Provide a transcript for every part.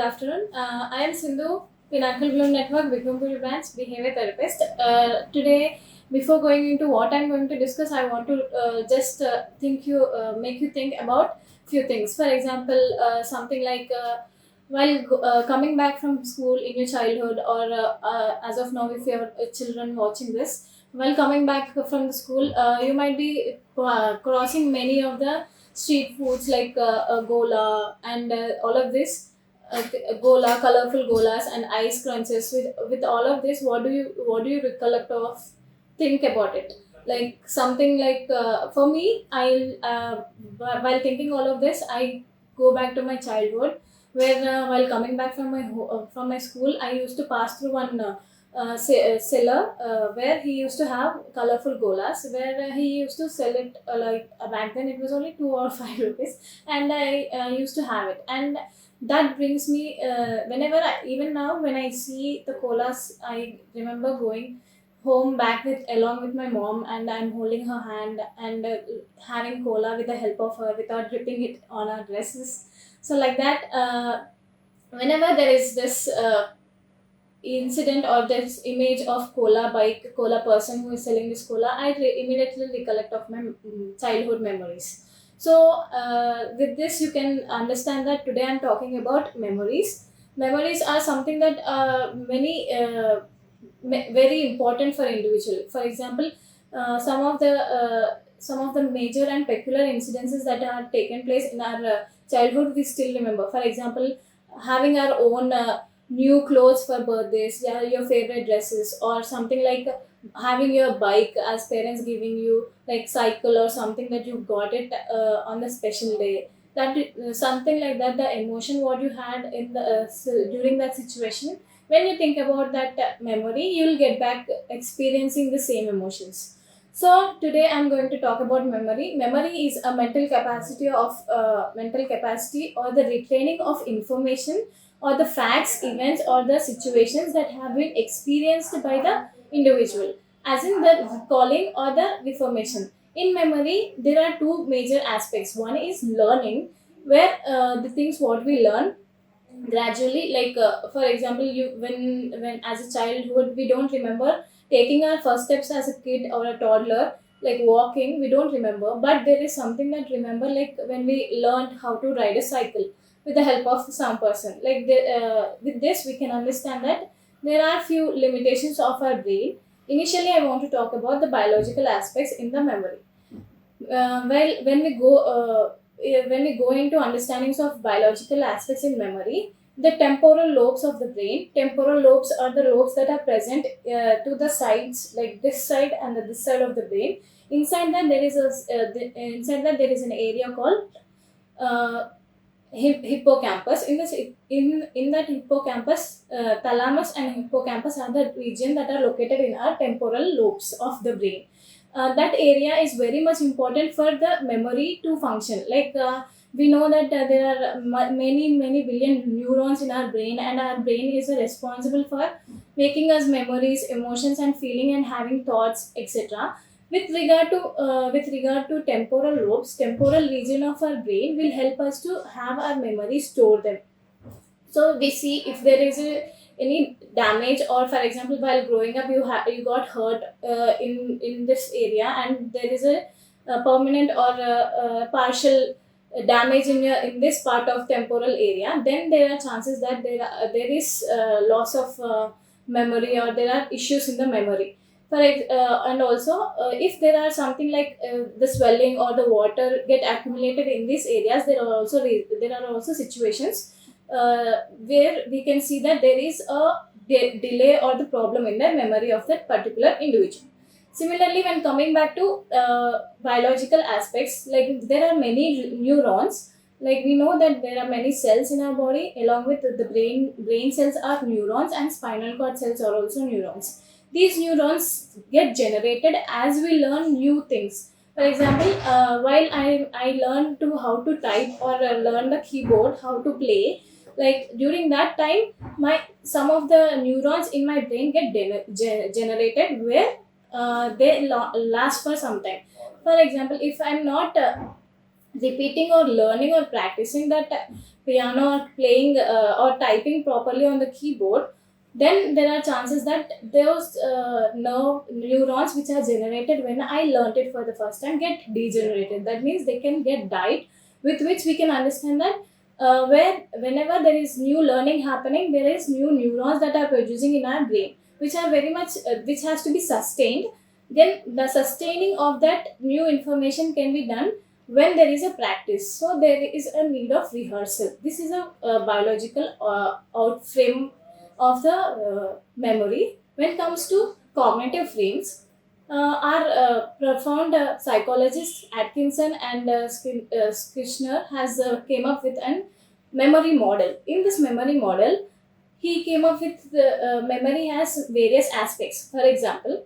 afternoon. I am Sindhu, Pinnacle Blooms Network, Vikram Branch, Behavior Therapist. Today, before going into what I'm going to discuss, I want to just make you think about few things. For example, something like while coming back from school in your childhood, or as of now, if you have children watching this, while coming back from the school, you might be crossing many of the street foods like gola and all of this gola, colorful golas and ice crunches. With all of this, what do you recollect of? Think about it. Like something like for me, while thinking all of this, I go back to my childhood where while coming back from from my school, I used to pass through one. Seller where he used to have colorful golas where he used to sell it back then it was only 2 or 5 rupees, and I used to have it. And that brings me even now when I see the colas, I remember going home back with along with my mom, and I'm holding her hand and having cola with the help of her without dripping it on our dresses. So like that, whenever there is this incident or this image of cola person who is selling this cola, immediately recollect of my childhood memories. So with this you can understand that today I'm talking about memories are something that very important for individual. For example, some of the major and peculiar incidences that have taken place in our childhood we still remember. For example, having our own new clothes for birthdays, yeah, your favorite dresses, or something like having your bike as parents giving you like cycle or something that you got it on a special day. Something like that, the emotion what you had in the during that situation, when you think about that memory, you'll get back experiencing the same emotions. So today I'm going to talk about memory. Memory is a mental capacity or the retaining of information or the facts, events, or the situations that have been experienced by the individual, as in the recalling or the reformation. In memory, there are two major aspects. One is learning, where the things what we learn gradually, like for example, you when as a childhood we don't remember taking our first steps as a kid or a toddler, like walking we don't remember, but there is something that remember, like when we learned how to ride a cycle with the help of some person. With this we can understand that there are few limitations of our brain. Initially I want to talk about the biological aspects in the memory. Well, when we go into understandings of biological aspects in memory, the temporal lobes of the brain. Temporal lobes are the lobes that are present to the sides, like this side and this side of the brain. Inside that there is an area called uh, hippocampus. In that hippocampus, thalamus and hippocampus are the region that are located in our temporal lobes of the brain. That area is very much important for the memory to function. We know that there are many billion neurons in our brain, and our brain is responsible for making us memories, emotions, and feeling and having thoughts, etc. With regard to temporal lobes, temporal region of our brain will help us to have our memories, store them. So we see if there is any damage, or for example while growing up you got hurt in this area, and there is a permanent or a partial damage in this part of temporal area, then there are chances that there is loss of memory, or there are issues in the memory. And also if there are something like the swelling or the water get accumulated in these areas, there are also situations where we can see that there is a delay or the problem in the memory of that particular individual. Similarly, when coming back to biological aspects, like there are many neurons. Like we know that there are many cells in our body, along with the brain. Brain cells are neurons, and spinal cord cells are also neurons. These neurons get generated as we learn new things. For example, while I learn to how to type, or learn the keyboard, how to play, like during that time, my some of the neurons in my brain get generated, where last for some time. For example, if I'm not repeating or learning or practicing that piano or playing or typing properly on the keyboard, then there are chances that those neurons which are generated when I learned it for the first time get degenerated. That means they can get died, with which we can understand that where whenever there is new learning happening, there is new neurons that are producing in our brain, which are very much which has to be sustained. Then the sustaining of that new information can be done when there is a practice. So there is a need of rehearsal. This is a biological out frame of the memory. When it comes to cognitive frames, our profound psychologist Atkinson and Skinner has came up with an memory model. In this memory model, he came up with the memory has various aspects. For example,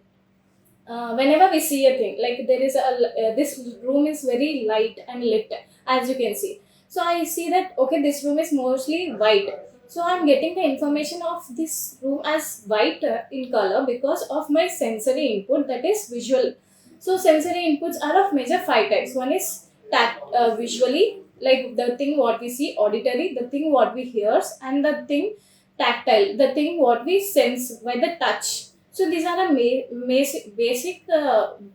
whenever we see a thing, like there is a this room is very light and lit, as you can see. So I see that okay, this room is mostly white. So I'm getting the information of this room as white in color because of my sensory input, that is visual. So sensory inputs are of major five types. One is visually, like the thing what we see; auditory, the thing what we hears; and the thing tactile, the thing what we sense by the touch. So these are the basic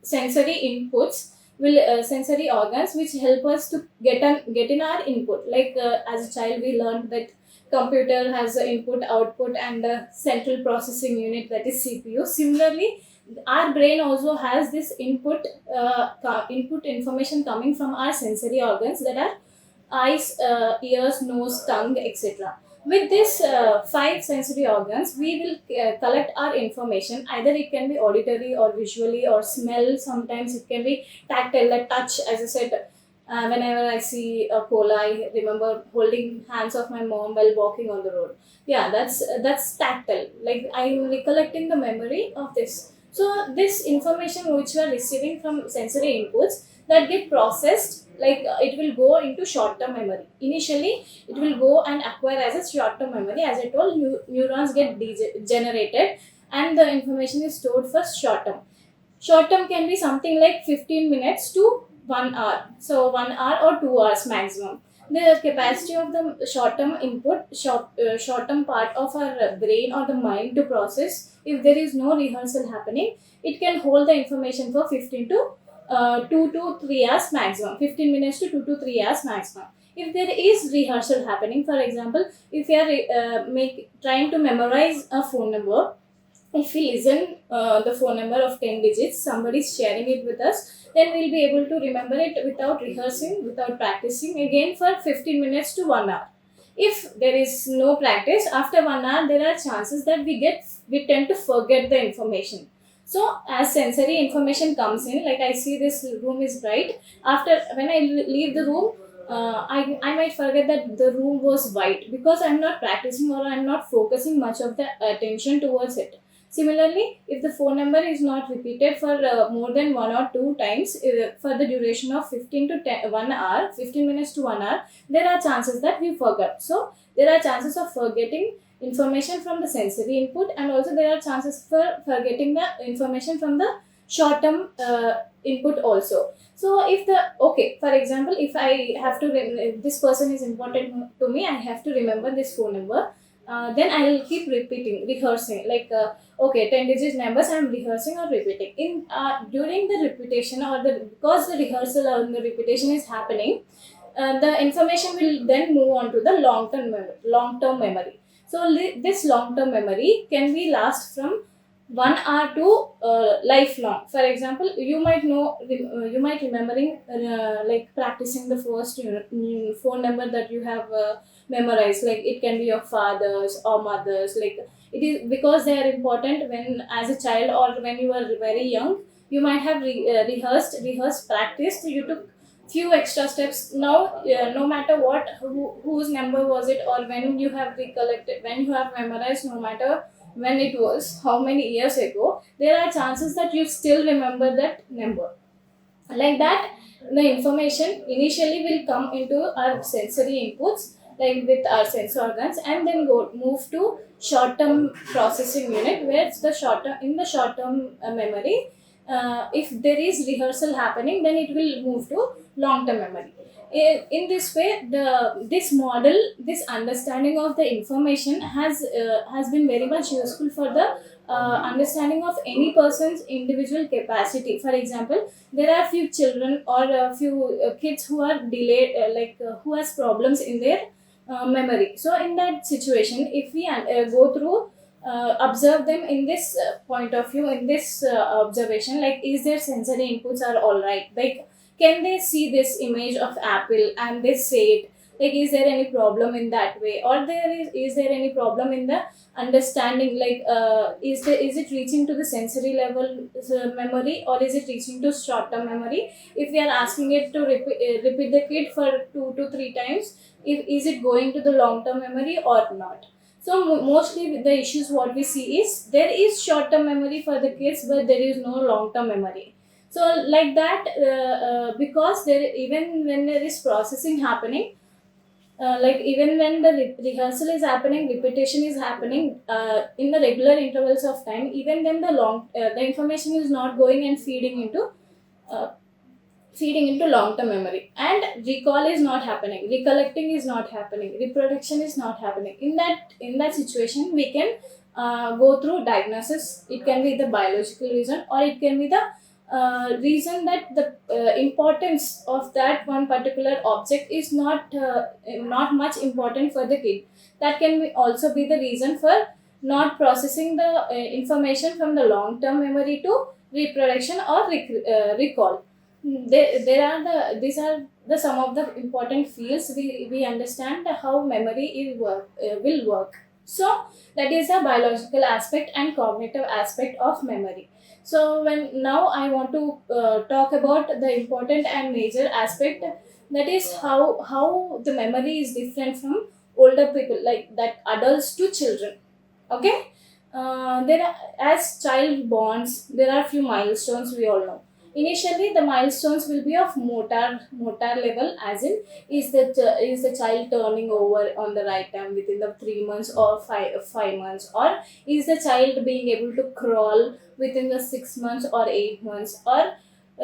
sensory inputs, will sensory organs which help us to get in our input. Like as a child, we learned that computer has a input, output, and a central processing unit, that is CPU. Similarly, our brain also has this input information coming from our sensory organs, that are eyes, ears, nose, tongue, etc. With this five sensory organs, we will collect our information. Either it can be auditory or visually or smell. Sometimes it can be tactile, like touch. As I said, whenever I see a cola, I remember holding hands of my mom while walking on the road. Yeah, that's tactile. Like I'm recollecting the memory of this. So this information which we are receiving from sensory inputs that get processed, like it will go into short term memory. Initially it will go and acquire as a short term memory. As I told you, neurons get generated and the information is stored for short term. Short term can be something like 15 minutes to 1 hour. So 1 hour or 2 hours maximum. The capacity of the short term input, short term part of our brain or the mind to process, if there is no rehearsal happening, it can hold the information for 15 to 2 to 3 hours maximum. 15 minutes to 2 to 3 hours maximum. If there is rehearsal happening, for example, if you are trying to memorize a phone number, if we listen the phone number of 10 digits, somebody is sharing it with us, then we'll be able to remember it without rehearsing, without practicing again for 15 minutes to 1 hour. If there is no practice, after 1 hour, there are chances that we tend to forget the information. So as sensory information comes in, like I see this room is bright, after when I leave the room, I might forget that the room was white because I'm not practicing or I'm not focusing much of the attention towards it. Similarly, if the phone number is not repeated for more than one or two times for the duration of 15 to 1 hour, 15 minutes to 1 hour, there are chances that we forget. So there are chances of forgetting information from the sensory input, and also there are chances for forgetting the information from the short term input also. So if for example, if I have to if this person is important to me, I have to remember this phone number. Then I will keep repeating, rehearsing, like okay, 10 digit numbers I am rehearsing or repeating. In during the repetition, or the because the rehearsal or the repetition is happening, the information will then move on to the long term memory. So this long term memory can be last from 1 hour to lifelong. For example, you might remembering like practicing the first phone number that you have memorized. Like it can be your father's or mother's. Like it is because they are important when as a child or when you were very young. You might have rehearsed, practiced. You took few extra steps. Now, no matter whose number was it, or when you have recollected, when you have memorized, no matter when it was, how many years ago, there are chances that you still remember that number. Like that, the information initially will come into our sensory inputs, like with our sense organs, and then move to short term processing unit, where it's the short term in the short term memory. If there is rehearsal happening, then it will move to long term memory. In this way, this model, this understanding of the information has been very much useful for the understanding of any person's individual capacity. For example, there are few children or a few kids who are delayed, who has problems in their memory. So in that situation, if we go through, observe them in this point of view, in this observation, like is their sensory inputs are all right, like can they see this image of apple and they say it, like is there any problem in that way, or is there any problem in the understanding, like is it reaching to the sensory level memory, or is it reaching to short term memory? If we are asking it to repeat the kid for 2 to 3 times, is it going to the long term memory or not? So mostly with the issues what we see is there is short term memory for the kids, but there is no long term memory. So like that, because there, even when there is processing happening, like even when the rehearsal is happening, repetition is happening in the regular intervals of time, even then the information is not going and uh, feeding into long term memory, and recall is not happening, recollecting is not happening, reproduction is not happening. In that situation, we can go through diagnosis. It can be the biological reason, or it can be the reason that the importance of that one particular object is not much important for the kid. That can also be the reason for not processing the information from the long term memory to reproduction or recall. There are these are the some of the important fields we understand how memory will work. So that is a biological aspect and cognitive aspect of memory. So when now I want to talk about the important and major aspect, that is how the memory is different from older people, like that adults to children. Okay. There are, as child bonds, there are few milestones we all know. Initially, the milestones will be of motor level, as in is the child turning over on the right time within the 3 months or 5 months, or is the child being able to crawl within the 6 months or 8 months, or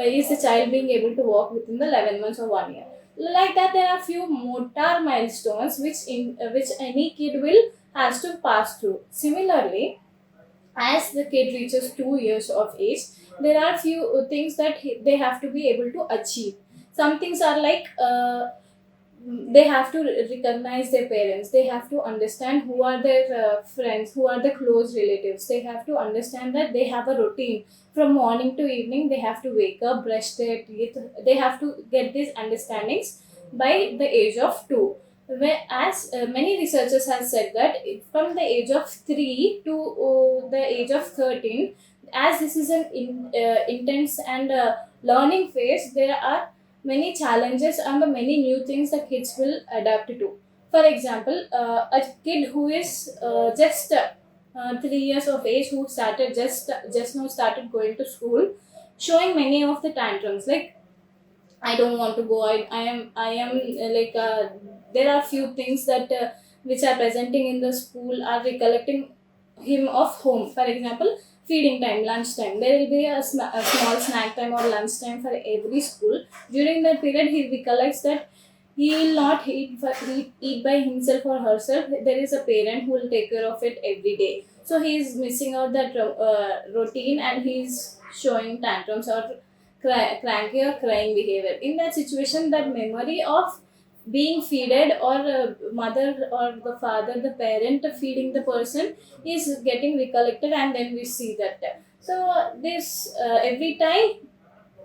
is the child being able to walk within the 11 months or 1 year. Like that, there are few motor milestones which any kid will has to pass through. Similarly, as the kid reaches 2 years of age, there are few things that they have to be able to achieve. Some things are like they have to recognize their parents, they have to understand who are their friends, who are the close relatives, they have to understand that they have a routine from morning to evening, they have to wake up, brush their teeth, they have to get these understandings by the age of 2. Whereas many researchers have said that from the age of 3 to the age of 13, as this is an intense and learning phase, there are many challenges and the many new things the kids will adapt to. For example, a kid who is just 3 years of age, who started just now started going to school, showing many of the tantrums like I don't want to go. I am there are few things that which are presenting in the school are recollecting him of home. For example, feeding time, lunch time. There will be a small snack time or lunch time for every school. During that period, he recollects that he will not eat by himself or herself. There is a parent who will take care of it every day. So he is missing out that routine, and he is showing tantrums or cranky or crying behavior. In that situation, that memory of being feeded, or mother or the father, the parent feeding the person, is getting recollected, and then we see that. So this every time,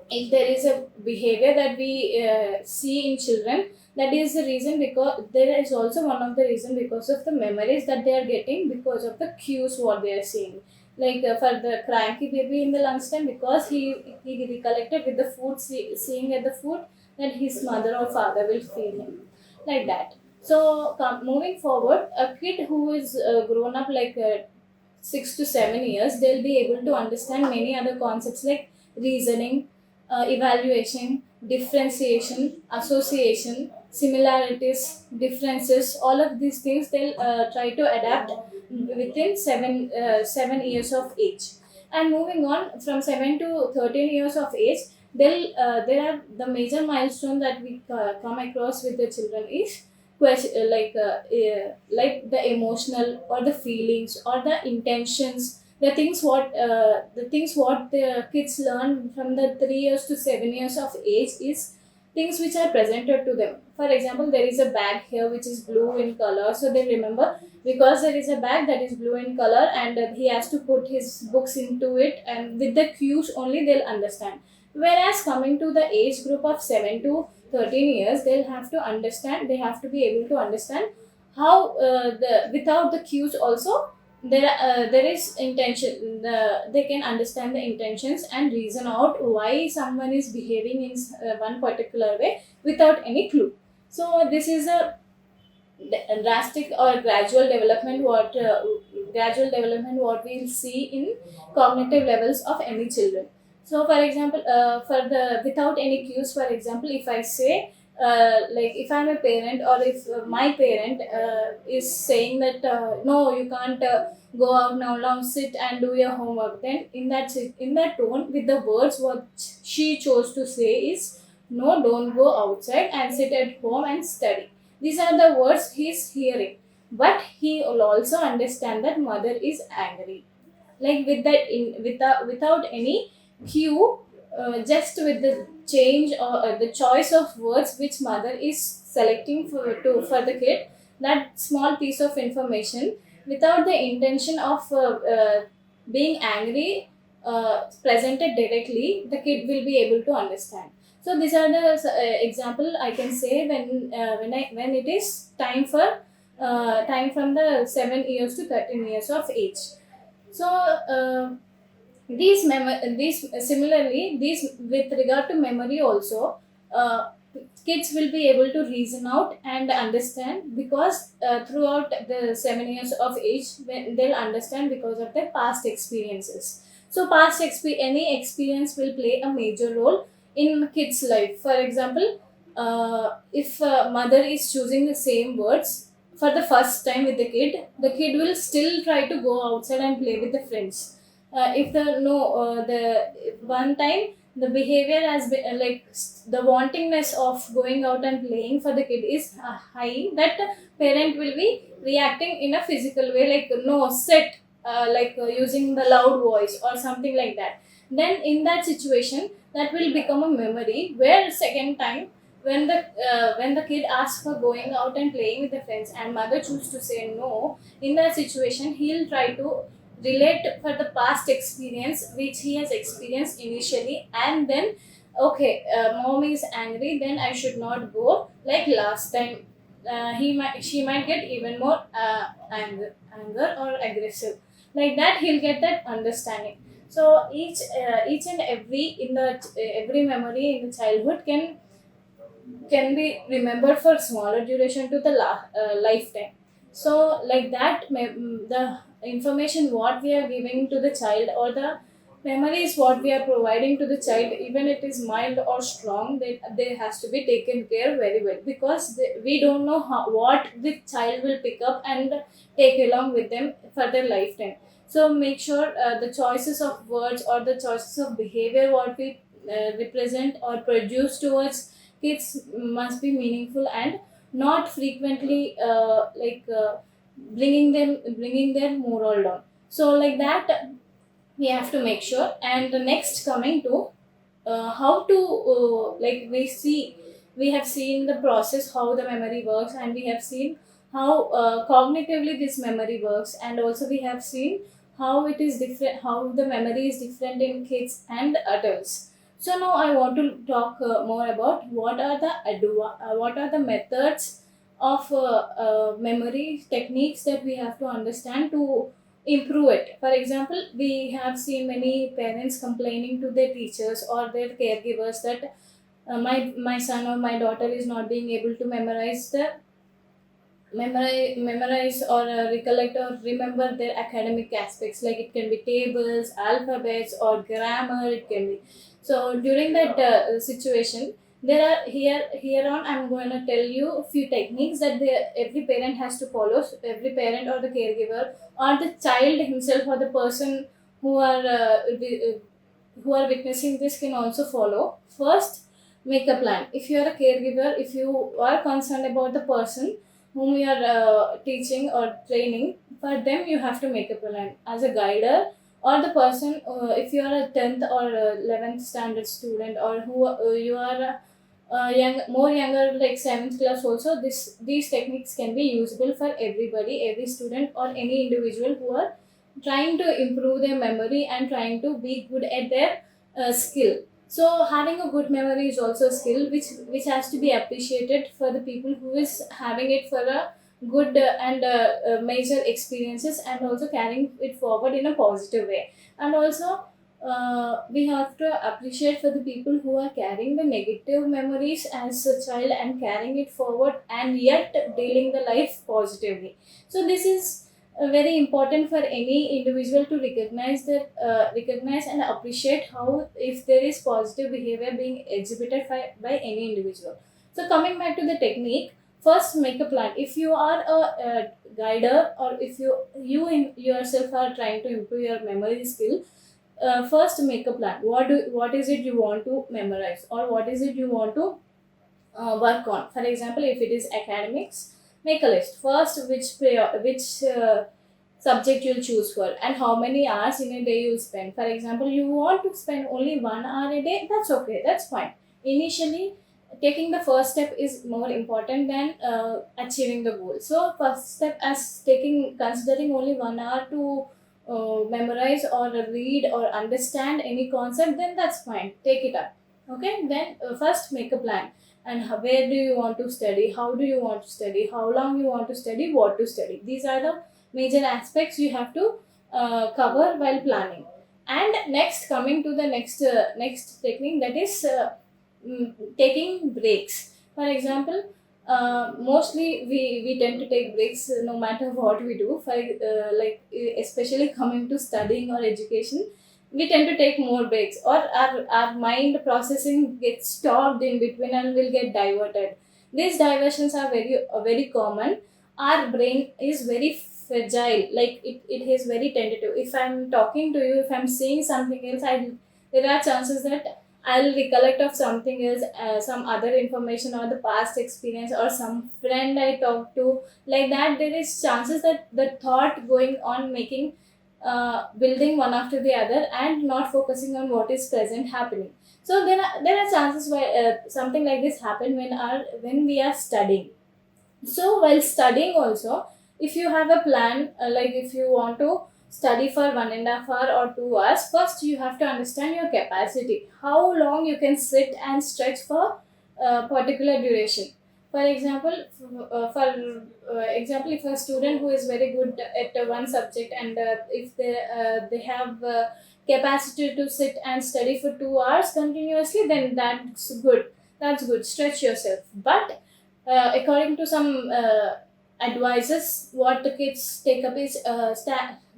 if there is a behavior that we see in children, that is the reason, because there is also one of the reason because of the memories that they are getting because of the cues what they are seeing. Like for the cranky baby in the lunchtime, because he recollected with the food, seeing at the food that his mother or father will feed him, like that. So moving forward, a kid who is grown up like 6 to 7 years, they'll be able to understand many other concepts like reasoning, evaluation, differentiation, association, similarities, differences. All of these things they'll try to adapt within 7 years of age. And moving on from 7 to 13 years of age, there are the major milestone that we come across with the children is like the emotional or the feelings or the intentions, the things what the kids learn from the 3 years to 7 years of age is things which are presented to them. For example, there is a bag here which is blue in color, so they remember because there is a bag that is blue in color, and he has to put his books into it, and with the cues only they'll understand. Whereas coming to the age group of 7 to 13 years, they'll have to understand, they have to be able to understand how the without the cues also there is intention, they can understand the intentions and reason out why someone is behaving in one particular way without any clue. So this is a drastic or gradual development what we'll see in cognitive levels of any children. So for example, for the without any cues, for example, if I say like if I'm a parent, or if my parent is saying that no, you can't go out now, sit and do your homework, then in that tone, with the words what she chose to say is no, don't go outside and sit at home and study. These are the words he is hearing, but he will also understand that mother is angry. Like with that, without any cue, just with the change or the choice of words which mother is selecting for the kid, that small piece of information, without the intention of being angry, presented directly, the kid will be able to understand. So these are the example I can say when it is time from the 7 years to 13 years of age. So these similarly, these with regard to memory also, uh, kids will be able to reason out and understand, because throughout the 7 years of age, when they'll understand because of their past experiences. So any experience will play a major role in kids life. For example, if mother is choosing the same words for the first time with the kid will still try to go outside and play with the friends. If the no the one time the behavior has been the wantingness of going out and playing for the kid is high, that parent will be reacting in a physical way, like no, sit, using the loud voice or something like that. Then in that situation, that will become a memory where second time, when the kid asks for going out and playing with the friends and mother choose to say no, in that situation he'll try to relate for the past experience which he has experienced initially, and then okay, mom is angry, then I should not go like last time. She might get even more anger or aggressive, like that he'll get that understanding. So each and every in the every memory in the childhood can be remembered for smaller duration to the lifetime. So like that, the information what we are giving to the child, or the memories what we are providing to the child, even it is mild or strong, they has to be taken care very well, because we don't know what the child will pick up and take along with them for their lifetime. So make sure the choices of words or the choices of behavior what we represent or produce towards kids must be meaningful and not frequently bringing their moral down. So like that, we have to make sure. And the next, coming to how to like we have seen the process how the memory works, and we have seen how cognitively this memory works, and also we have seen how it is different, how the memory is different in kids and adults. So now I want to talk more about what are the methods of memory techniques that we have to understand to improve it. For example, we have seen many parents complaining to their teachers or their caregivers that my son or my daughter is not being able to memorize or recollect or remember their academic aspects, like it can be tables, alphabets, or grammar, it can be. So during that situation, there are here on I'm going to tell you a few techniques that every parent has to follow. So every parent or the caregiver or the child himself or the person who are who are witnessing this can also follow. First, make a plan. If you are a caregiver, if you are concerned about the person whom you are teaching or training, for them you have to make a plan. As a guider or the person, if you are a 10th or 11th standard student, or who you are more younger, like 7th class also, these techniques can be usable for everybody, every student or any individual who are trying to improve their memory and trying to be good at their skill. So having a good memory is also a skill which has to be appreciated for the people who is having it for a good and major experiences, and also carrying it forward in a positive way. And also we have to appreciate for the people who are carrying the negative memories as a child and carrying it forward and yet dealing the life positively. So this is very important for any individual to recognize and appreciate how, if there is positive behavior being exhibited by any individual. So coming back to the technique, first make a plan. If you are a guider, or if you in yourself are trying to improve your memory skill, first make a plan. What is it you want to memorize, or what is it you want to work on? For example, if it is academics, make a list first. Which subject you'll choose for, and how many hours in a day you'll spend. For example, you want to spend only 1 hour a day, that's okay, that's fine. Initially, taking the first step is more important than achieving the goal. So first step as taking considering only 1 hour to memorize or read or understand any concept, then that's fine, take it up. Okay, then first make a plan. And where do you want to study, how do you want to study, how long you want to study, what to study. These are the major aspects you have to cover while planning. And next, coming to the next technique, that is taking breaks. For example, mostly we tend to take breaks no matter what we do. For especially coming to studying or education, we tend to take more breaks, or our mind processing gets stopped in between and will get diverted. These diversions are very common. Our brain is very fragile, like it is very tentative. If I'm talking to you, if I'm saying something else, there are chances that I'll recollect of something else, some other information or the past experience or some friend I talked to. Like that, there is chances that the thought going on making building one after the other and not focusing on what is present happening. So there are chances why something like this happen when we are studying. So while studying also, if you have a plan, like if you want to study for 1.5 hour or 2 hours, first you have to understand your capacity, how long you can sit and stretch for a particular duration. For example, if a student who is very good at one subject, and if they have capacity to sit and study for 2 hours continuously, then that's good, stretch yourself. But according to some advices, what the kids take up is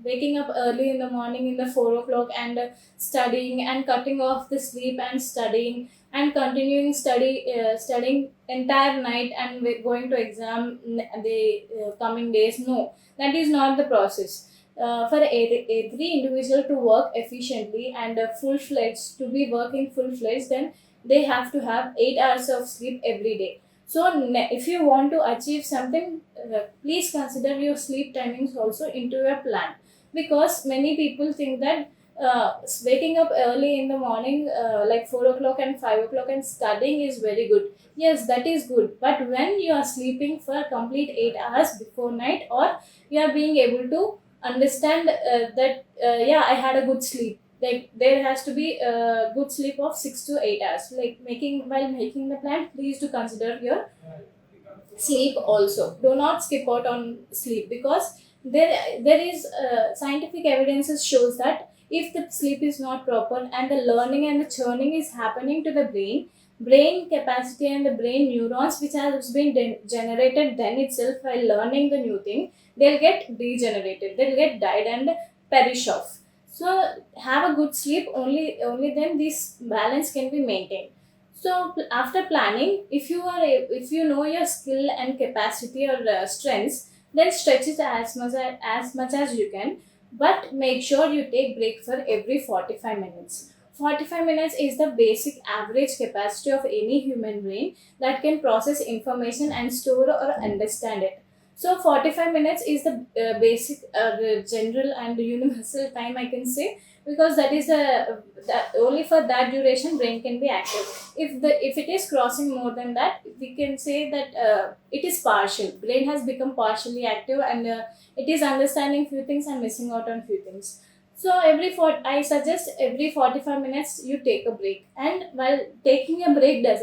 waking up early in the morning in the 4 o'clock and studying, and cutting off the sleep and studying, and continuing studying entire night, and going to exam the coming days. No, that is not the process. For every individual to work efficiently and full-fledged, to be working full-fledged, then they have to have 8 hours of sleep every day. So if you want to achieve something, please consider your sleep timings also into your plan. Because many people think that waking up early in the morning, like 4 o'clock and 5 o'clock, and studying is very good. Yes, that is good. But when you are sleeping for a complete 8 hours before night, or you are being able to understand that, yeah, I had a good sleep. Like there has to be a good sleep of 6 to 8 hours. Like while making the plan, please do consider your sleep also. Do not skip out on sleep, because there is scientific evidences shows that if the sleep is not proper and the learning and the churning is happening to the brain capacity and the brain neurons which has been generated then itself while learning the new thing, they'll get degenerated, they'll get died and perish off. So have a good sleep, only then this balance can be maintained. So after planning, if you know your skill and capacity or strengths, then stretch it as much as you can. But make sure you take break for every 45 minutes. 45 minutes is the basic average capacity of any human brain that can process information and store or understand it. So 45 minutes is the basic general and universal time, I can say, because that is that only for that duration brain can be active. If it is crossing more than that, we can say that it is partial. Brain has become partially active, and it is understanding few things and missing out on few things. So I suggest every 45 minutes you take a break. And while taking a break does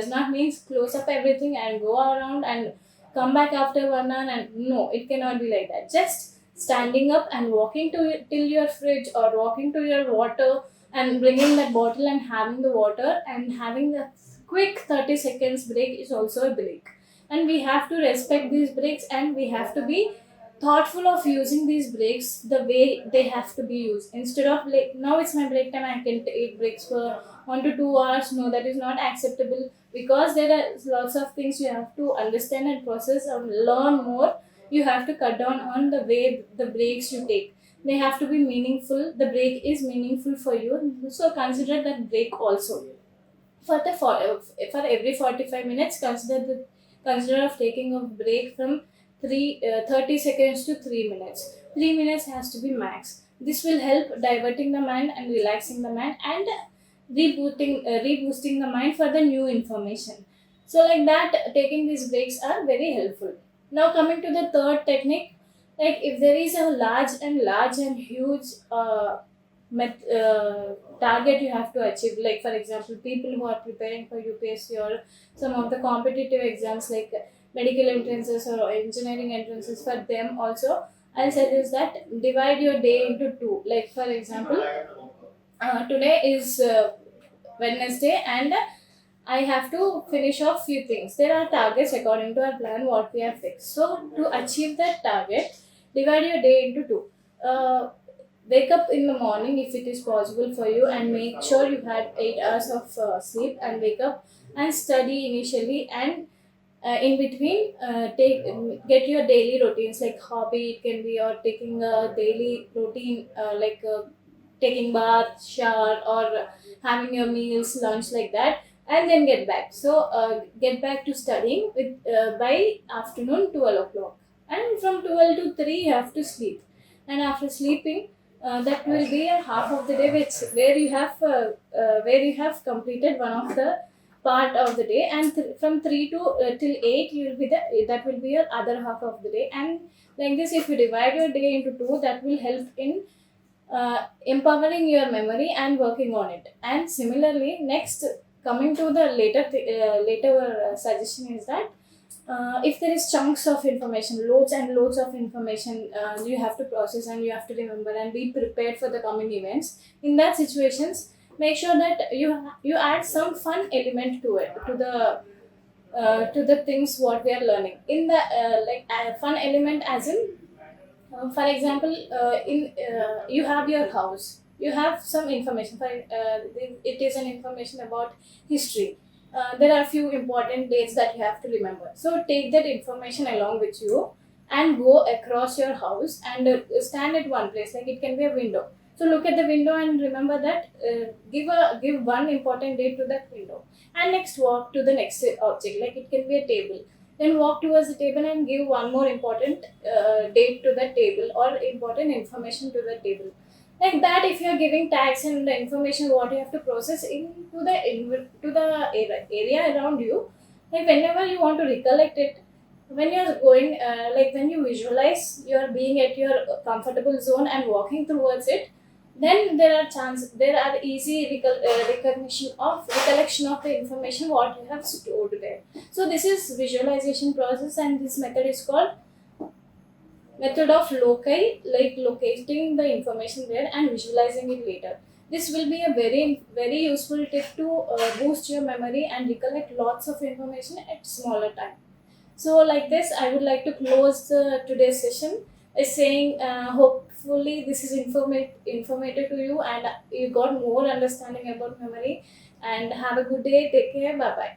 not mean close up everything and go around and come back after 1 hour, and no, it cannot be like that. Just standing up and walking till your fridge, or walking to your water and bringing that bottle and having the water and having the quick 30 seconds break is also a break. And we have to respect these breaks, and we have to be thoughtful of using these breaks the way they have to be used. Instead of like, now it's my break time, I can take breaks for 1 to 2 hours. No, that is not acceptable, because there are lots of things you have to understand and process and learn more. You have to cut down on the way the breaks you take. They have to be meaningful. The break is meaningful for you, so consider that break also. For every 45 minutes, consider of taking a break from 30 seconds to 3 minutes. 3 minutes has to be max. This will help diverting the mind and relaxing the mind, and reboosting the mind for the new information. So like that, taking these breaks are very helpful. Now coming to the third technique, like if there is a large and huge target you have to achieve, like for example, people who are preparing for UPSC or some of the competitive exams like medical entrances or engineering entrances, for them also I'll suggest that divide your day into two. Like for example, today is Wednesday, and I have to finish off few things. There are targets according to our plan what we have fixed. So to achieve that target, divide your day into two. Wake up in the morning if it is possible for you, and make sure you had 8 hours of sleep, and wake up and study initially, and in between take get your daily routines like hobby it can be, or taking a daily routine like taking bath, shower, or having your meals, lunch, like that, and then get back. So get back to studying with by afternoon 12 o'clock, and from 12 to 3 you have to sleep. And after sleeping, that will be a half of the day where you have completed one of the part of the day, and from 3 to till 8 you will be the that will be your other half of the day. And like this, if you divide your day into two, that will help in empowering your memory and working on it. And similarly, next, coming to the later suggestion is that if there is chunks of information, loads and loads of information, you have to process and you have to remember and be prepared for the coming events. In that situations, make sure that you add some fun element to it, to the things what we are learning. In the fun element, as in for example, in you have your house, you have some information. It is an information about history. There are few important dates that you have to remember. So take that information along with you and go across your house and stand at one place. Like it can be a window. So look at the window and remember that. Give one important date to that window, and next walk to the next object. Like it can be a table. Then walk towards the table and give one more important date to the table, or important information to the table. Like that, if you are giving tags and the information what you have to process to the area around you, like whenever you want to recollect it, when you are going, like when you visualize you are being at your comfortable zone and walking towards it, then there are easy recognition of recollection of the information what you have stored there. So this is visualization process, and this method is called method of loci, like locating the information there and visualizing it later. This will be a very useful tip to boost your memory and recollect lots of information at smaller time. So like this, I would like to close today's session by saying, hopefully this is informative to you, and you got more understanding about memory. And have a good day. Take care. Bye bye.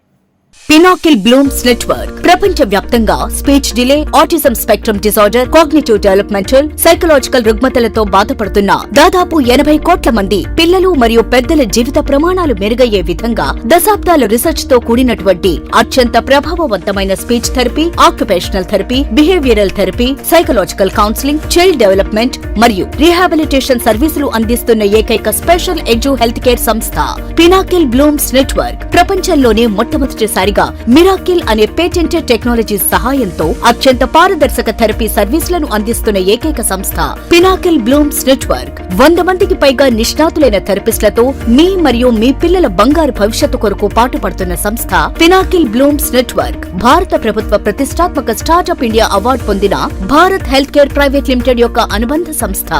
Pinnacle Blooms Network ప్రపంచ వ్యాప్తంగా speech delay, autism spectrum disorder, cognitive developmental, psychological రుగ్మతలతో బాధపడుతున్న దాదాపు 80 కోట్ల మంది పిల్లలు మరియు పెద్దల జీవిత ప్రమాణాలు మెరుగయ్యే విధంగా దశాబ్దాల రీసెర్చ్ తో కూడినటువంటి అత్యంత ప్రభావవంతమైన speech therapy, occupational therapy, behavioural therapy, psychological counselling, child development మరియు రీహాబిలిటేషన్ సర్వీసులు అందిస్తున్న ఏకైక స్పెషల్ ఎడ్యు హెల్త్ కేర్ సంస్థ పినాకిల్ బ్లూమ్స్ నెట్వర్క్. ప్రపంచంలోనే మొట్టమొదటిసారిగా మిరాకిల్ అనే పేటెంటెడ్ టెక్నాలజీ సహాయంతో అత్యంత పారదర్శక థెరపీ సర్వీసులను అందిస్తున్న ఏకైక సంస్థ పినాకిల్ బ్లూమ్స్ నెట్వర్క్. 100 మందికి పైగా నిష్ణాతులైన థెరపిస్టులతో మీ మరియు మీ పిల్లల బంగారు భవిష్యత్తు కొరకు పాటుపడుతున్న సంస్థ పినాకిల్ బ్లూమ్స్ నెట్వర్క్. భారత ప్రభుత్వ ప్రతిష్టాత్మక స్టార్టప్ ఇండియా అవార్డు పొందిన Bharat health care private limited యొక్క అనుబంధ సంస్థ.